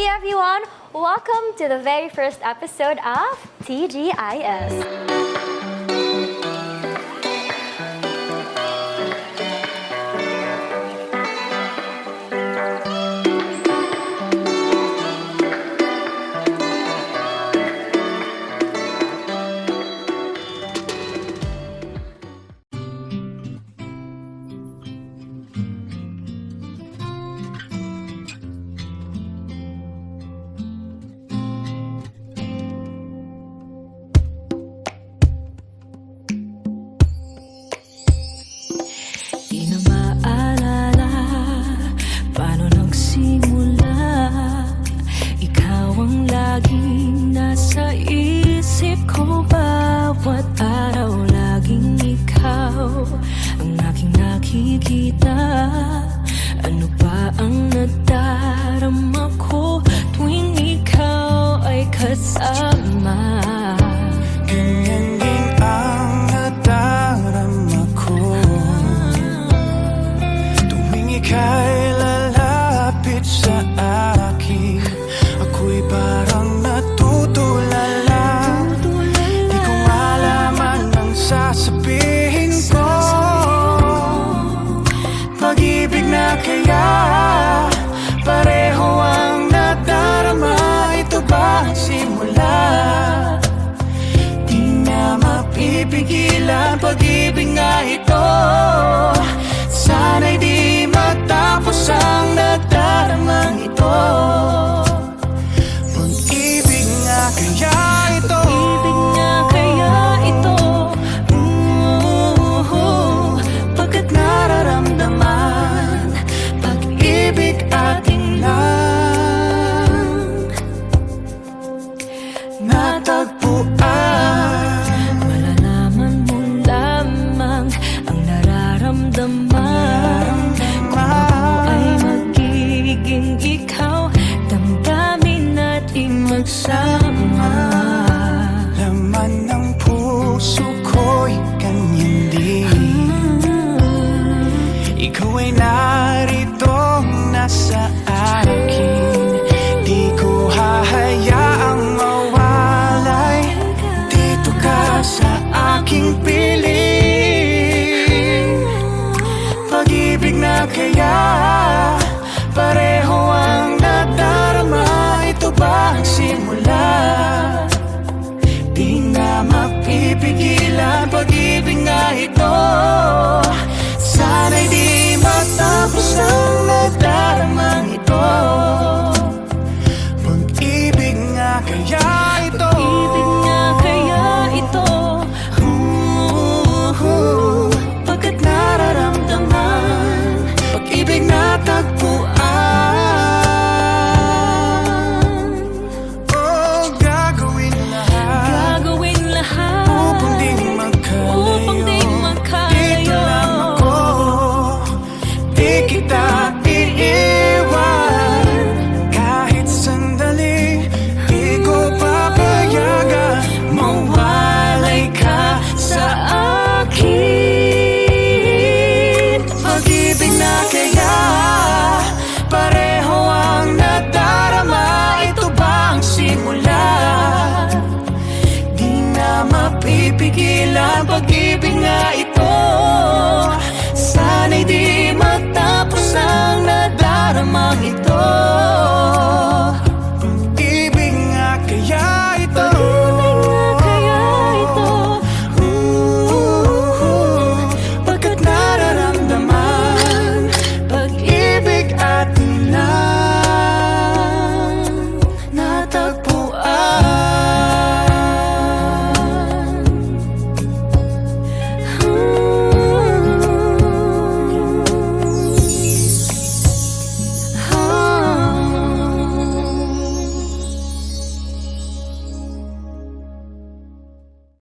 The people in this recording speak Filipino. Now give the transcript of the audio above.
everyone! Welcome to the very first episode of TGIS. Ano ba ang nadarama ko tuwing ikaw ay kasama? Ganyan din ang nadarama ko tuwing ika'y lalapit sa akin. Ako'y parang natutulala, di ko malaman ang sasabihin ko. Pag-ibig na kaya pareho ang nadarama. Ito ba ang simula? Di na mapipigilan pag-ibig nga ito. Sana'y di matapos ang